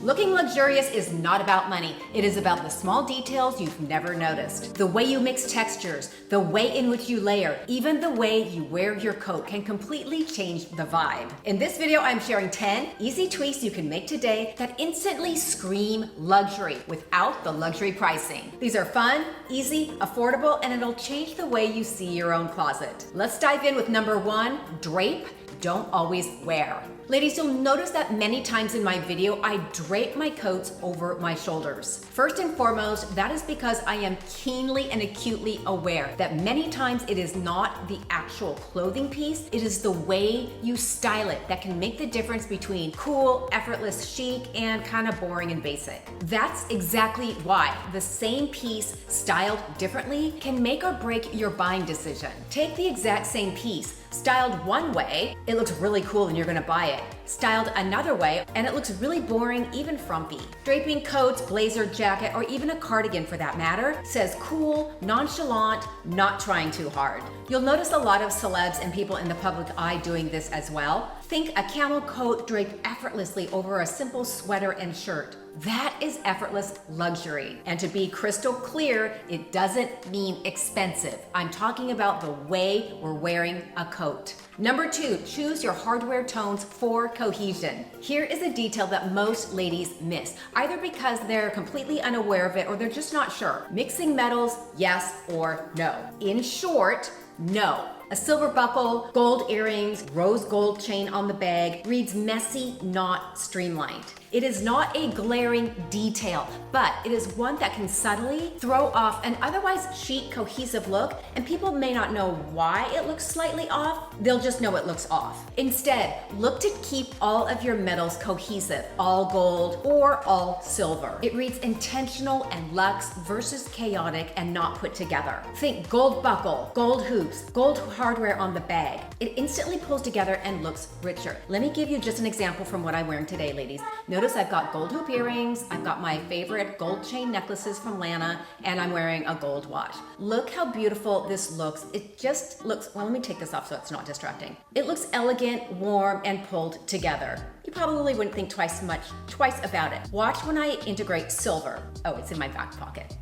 Looking luxurious is not about money. It is about the small details you've never noticed. The way you mix textures, the way in which you layer, even the way you wear your coat can completely change the vibe. In this video, I'm sharing 10 easy tweaks you can make today that instantly scream luxury without the luxury pricing. These are fun, easy, affordable, and it'll change the way you see your own closet. Let's dive in with number 1, drape. Don't always wear. Ladies, you'll notice that many times in my video, I drape my coats over my shoulders. First and foremost, that is because I am keenly and acutely aware that many times it is not the actual clothing piece, it is the way you style it that can make the difference between cool, effortless, chic, and kind of boring and basic. That's exactly why the same piece styled differently can make or break your buying decision. Take the exact same piece, styled one way, it looks really cool and you're gonna buy it. Styled another way, and it looks really boring, even frumpy. Draping coats, blazer, jacket, or even a cardigan for that matter, says cool, nonchalant, not trying too hard. You'll notice a lot of celebs and people in the public eye doing this as well. Think a camel coat draped effortlessly over a simple sweater and shirt. That is effortless luxury. And to be crystal clear, it doesn't mean expensive. I'm talking about the way we're wearing a coat. Number 2, choose your hardware tones for cohesion. Here is a detail that most ladies miss, either because they're completely unaware of it or they're just not sure. Mixing metals, yes or no. In short, no. A silver buckle, gold earrings, rose gold chain on the bag reads messy, not streamlined. It is not a glaring detail, but it is one that can subtly throw off an otherwise chic, cohesive look, and people may not know why it looks slightly off, they'll just know it looks off. Instead, look to keep all of your metals cohesive, all gold or all silver. It reads intentional and luxe versus chaotic and not put together. Think gold buckle, gold hoops, gold hardware on the bag. It instantly pulls together and looks richer. Let me give you just an example from what I'm wearing today, ladies. Notice I've got gold hoop earrings, I've got my favorite gold chain necklaces from LANA, and I'm wearing a gold watch. Look how beautiful this looks. It just looks, well, let me take this off so it's not distracting. It looks elegant, warm, and pulled together. You probably wouldn't think twice about it. Watch when I integrate silver. Oh, it's in my back pocket.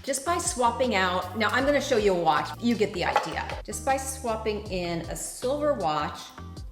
Just by swapping out, now I'm gonna show you a watch, you get the idea. Just by swapping in a silver watch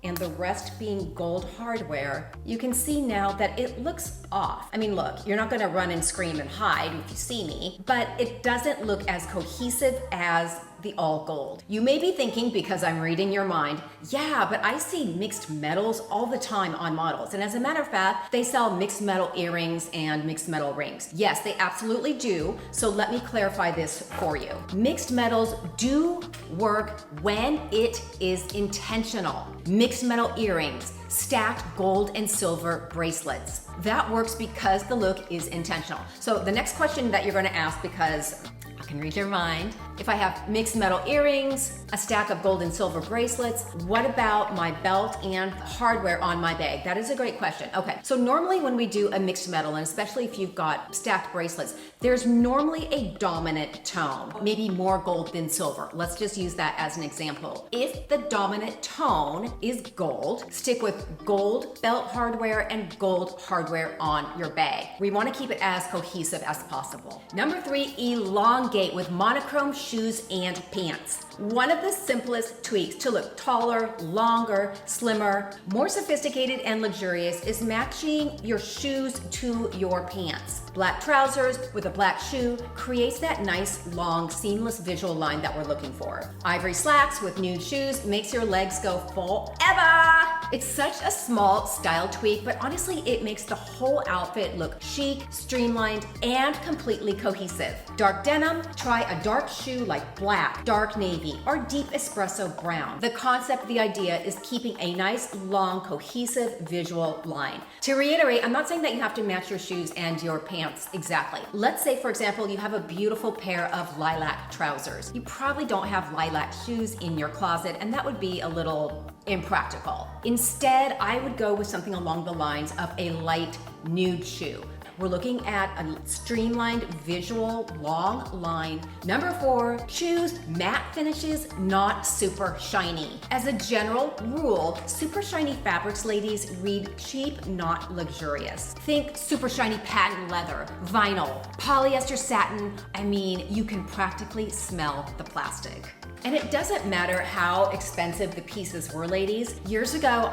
and the rest being gold hardware, you can see now that it looks off. I mean, look, you're not gonna run and scream and hide if you see me, but it doesn't look as cohesive as the all gold. You may be thinking, because I'm reading your mind, yeah, but I see mixed metals all the time on models. And as a matter of fact, they sell mixed metal earrings and mixed metal rings. Yes, they absolutely do. So let me clarify this for you. Mixed metals do work when it is intentional. Mixed metal earrings, stacked gold and silver bracelets. That works because the look is intentional. So the next question that you're gonna ask, because I can read your mind. If I have mixed metal earrings, a stack of gold and silver bracelets, what about my belt and hardware on my bag? That is a great question. Okay, so normally when we do a mixed metal, and especially if you've got stacked bracelets, there's normally a dominant tone, maybe more gold than silver. Let's just use that as an example. If the dominant tone is gold, stick with gold belt hardware and gold hardware on your bag. We want to keep it as cohesive as possible. Number 3, elongate with monochrome shoes and pants. One of the simplest tweaks to look taller, longer, slimmer, more sophisticated and luxurious is matching your shoes to your pants. Black trousers with a black shoe creates that nice, long, seamless visual line that we're looking for. Ivory slacks with nude shoes makes your legs go forever. It's such a small style tweak, but honestly, it makes the whole outfit look chic, streamlined, and completely cohesive. Dark denim, try a dark shoe like black, dark navy, or deep espresso brown. The concept, the idea is keeping a nice, long, cohesive visual line. To reiterate, I'm not saying that you have to match your shoes and your pants exactly. Let's say, for example, you have a beautiful pair of lilac trousers. You probably don't have lilac shoes in your closet, and that would be a little impractical. Instead, I would go with something along the lines of a light nude shoe. we're looking at a streamlined visual long line. Number 4, choose matte finishes, not super shiny. As a general rule, super shiny fabrics, ladies, read cheap, not luxurious. Think super shiny patent leather, vinyl, polyester satin. I mean, you can practically smell the plastic. And it doesn't matter how expensive the pieces were, ladies. Years ago,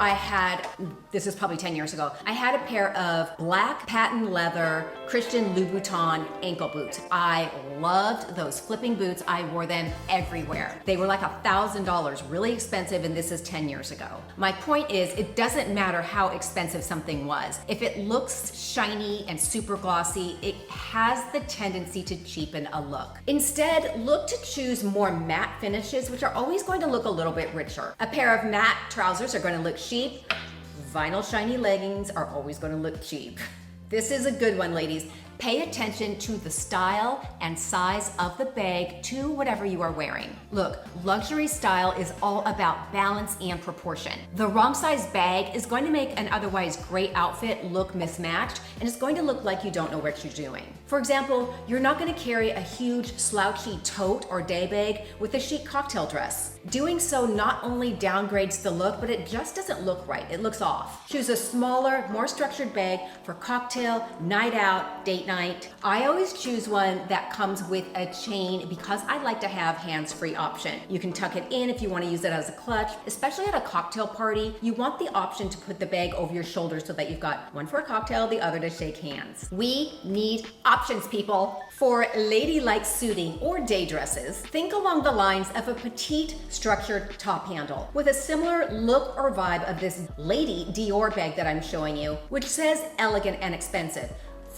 this is probably 10 years ago, I had a pair of black patent leather Christian Louboutin ankle boots. I loved those flipping boots. I wore them everywhere. They were like $1,000, really expensive, and this is 10 years ago. My point is, it doesn't matter how expensive something was. If it looks shiny and super glossy, it has the tendency to cheapen a look. Instead, look to choose more matte finishes, which are always going to look a little bit richer. A pair of matte trousers are going to look cheap. Vinyl shiny leggings are always going to look cheap. This is a good one, ladies. Pay attention to the style and size of the bag to whatever you are wearing. Look, luxury style is all about balance and proportion. The wrong size bag is going to make an otherwise great outfit look mismatched, and it's going to look like you don't know what you're doing. For example, you're not going to carry a huge slouchy tote or day bag with a chic cocktail dress. Doing so not only downgrades the look, but it just doesn't look right. It looks off. Choose a smaller, more structured bag for cocktail, night out, date night. I always choose one that comes with a chain because I like to have hands-free option. You can tuck it in if you want to use it as a clutch, especially at a cocktail party. You want the option to put the bag over your shoulder so that you've got one for a cocktail, the other to shake hands. We need options, people. For ladylike suiting or day dresses, think along the lines of a petite structured top handle with a similar look or vibe of this Lady Dior bag that I'm showing you, which says elegant and expensive.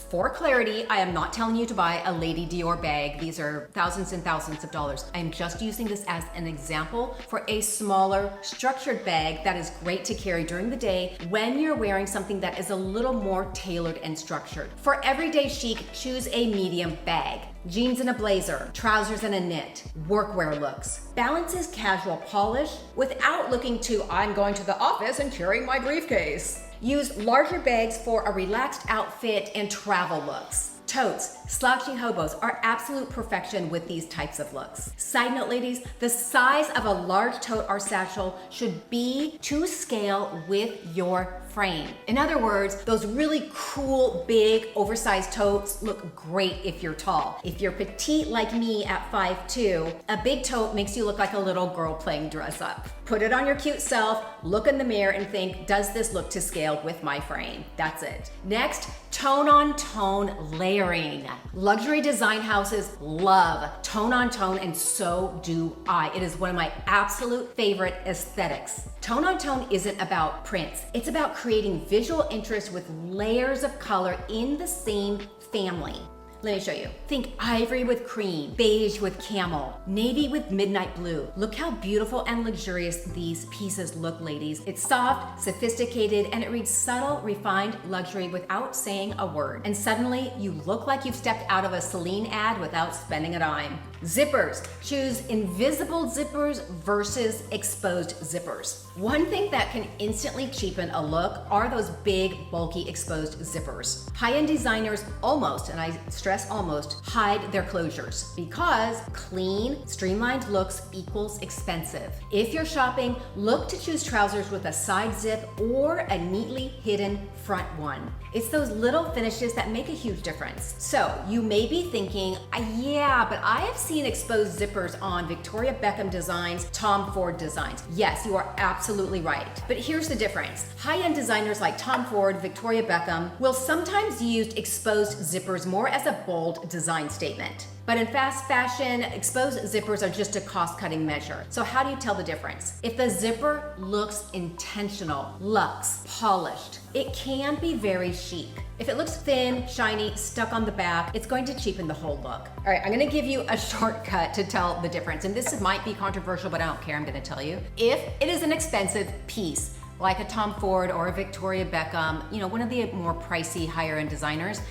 For clarity, I am not telling you to buy a Lady Dior bag. These are thousands and thousands of dollars. I'm just using this as an example for a smaller structured bag that is great to carry during the day when you're wearing something that is a little more tailored and structured. For everyday chic, choose a medium bag. Jeans and a blazer, trousers and a knit, workwear looks. Balances casual polish without looking too, I'm going to the office and carrying my briefcase. Use larger bags for a relaxed outfit and travel looks. Totes, slouchy hobos are absolute perfection with these types of looks. Side note, ladies, the size of a large tote or satchel should be to scale with your frame. In other words, those really cool, big, oversized totes look great if you're tall. If you're petite like me at 5'2", a big tote makes you look like a little girl playing dress up. Put it on your cute self, look in the mirror and think, does this look to scale with my frame? That's it. Next, tone on tone layering. Luxury design houses love tone on tone, and so do I. It is one of my absolute favorite aesthetics. Tone on tone isn't about prints. It's about creating visual interest with layers of color in the same family. Let me show you. Think ivory with cream, beige with camel, navy with midnight blue. Look how beautiful and luxurious these pieces look, ladies. It's soft, sophisticated, and it reads subtle, refined luxury without saying a word. And suddenly, you look like you've stepped out of a Celine ad without spending a dime. Zippers. Choose invisible zippers versus exposed zippers. One thing that can instantly cheapen a look are those big, bulky, exposed zippers. High-end designers almost, and I stress almost, hide their closures because clean, streamlined looks equals expensive. If you're shopping, look to choose trousers with a side zip or a neatly hidden front one. It's those little finishes that make a huge difference. So you may be thinking, yeah, but I have seen exposed zippers on Victoria Beckham designs, Tom Ford designs. Yes, you are absolutely right. But here's the difference. High-end designers like Tom Ford, Victoria Beckham will sometimes use exposed zippers more as a bold design statement. But in fast fashion, exposed zippers are just a cost-cutting measure. So how do you tell the difference? If the zipper looks intentional, luxe, polished, it can be very chic. If it looks thin, shiny, stuck on the back, it's going to cheapen the whole look. All right, I'm gonna give you a shortcut to tell the difference. And this might be controversial, but I don't care, I'm gonna tell you. If it is an expensive piece, like a Tom Ford or a Victoria Beckham, one of the more pricey, higher end designers,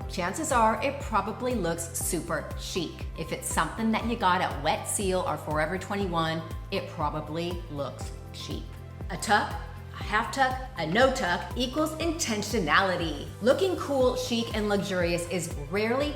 chances are it probably looks super chic. If it's something that you got at Wet Seal or Forever 21, it probably looks cheap. A tuck, A half tuck, a no tuck equals intentionality. Looking cool, chic, and luxurious is rarely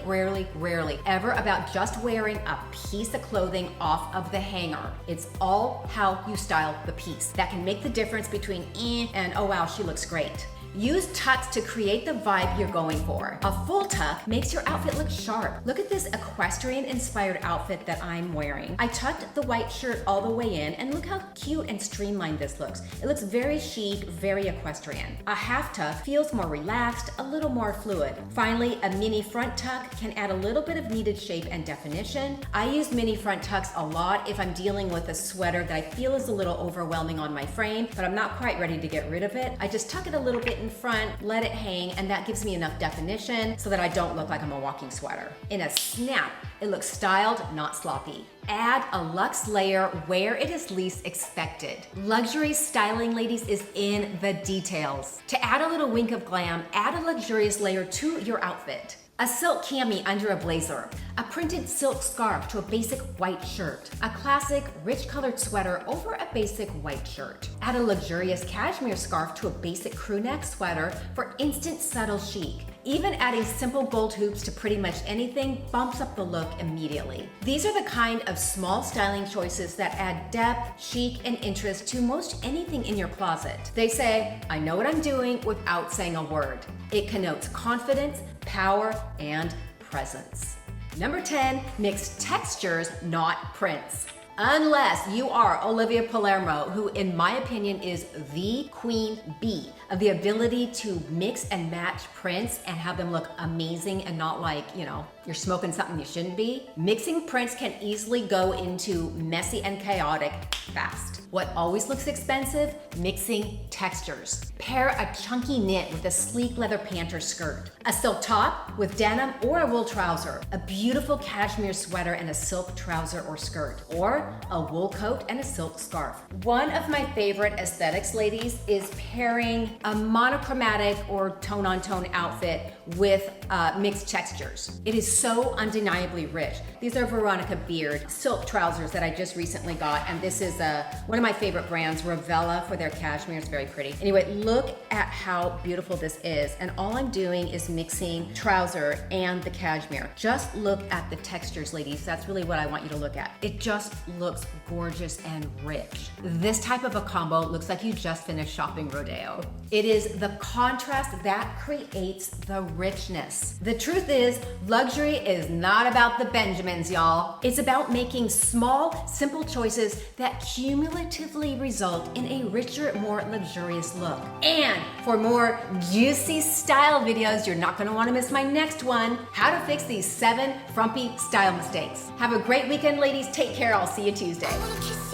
ever about just wearing a piece of clothing off of the hanger. It's all how you style the piece that can make the difference between and oh wow, she looks great. Use tucks to create the vibe you're going for. A full tuck makes your outfit look sharp. Look at this equestrian-inspired outfit that I'm wearing. I tucked the white shirt all the way in, and look how cute and streamlined this looks. It looks very chic, very equestrian. A half tuck feels more relaxed, a little more fluid. Finally, a mini front tuck can add a little bit of needed shape and definition. I use mini front tucks a lot if I'm dealing with a sweater that I feel is a little overwhelming on my frame, but I'm not quite ready to get rid of it. I just tuck it a little bit in front, let it hang, and that gives me enough definition so that I don't look like I'm a walking sweater. In a snap, it looks styled, not sloppy. Add a luxe layer where it is least expected. Luxury styling, ladies, is in the details. To add a little wink of glam, add a luxurious layer to your outfit. A silk cami under a blazer, a printed silk scarf to a basic white shirt, a classic rich colored sweater over a basic white shirt. Add a luxurious cashmere scarf to a basic crew neck sweater for instant subtle chic. Even adding simple gold hoops to pretty much anything bumps up the look immediately. These are the kind of small styling choices that add depth, chic, and interest to most anything in your closet. They say, I know what I'm doing without saying a word. It connotes confidence, power, and presence. Number 10, mix textures, not prints. Unless you are Olivia Palermo, who in my opinion is the queen bee of the ability to mix and match prints and have them look amazing and not like, you know, you're smoking something you shouldn't be. Mixing prints can easily go into messy and chaotic fast. What always looks expensive? Mixing textures. Pair a chunky knit with a sleek leather pant or skirt, a silk top with denim or a wool trouser, a beautiful cashmere sweater and a silk trouser or skirt, or a wool coat and a silk scarf. One of my favorite aesthetics, ladies, is pairing a monochromatic or tone-on-tone outfit with mixed textures. It is so undeniably rich. These are Veronica Beard silk trousers that I just recently got, and this is one of my favorite brands, Ravella, for their cashmere. It's very pretty. Anyway, look at how beautiful this is, and all I'm doing is mixing trouser and the cashmere. Just look at the textures, ladies. That's really what I want you to look at. It just looks gorgeous and rich. This type of a combo looks like you just finished shopping rodeo. It is the contrast that creates the richness. The truth is, luxury is not about the Benjamins, y'all. It's about making small, simple choices that cumulatively result in a richer, more luxurious look. And for more juicy style videos, you're not gonna wanna miss my next one, how to fix these 7 frumpy style mistakes. Have a great weekend, ladies. Take care. I'll see you Tuesday.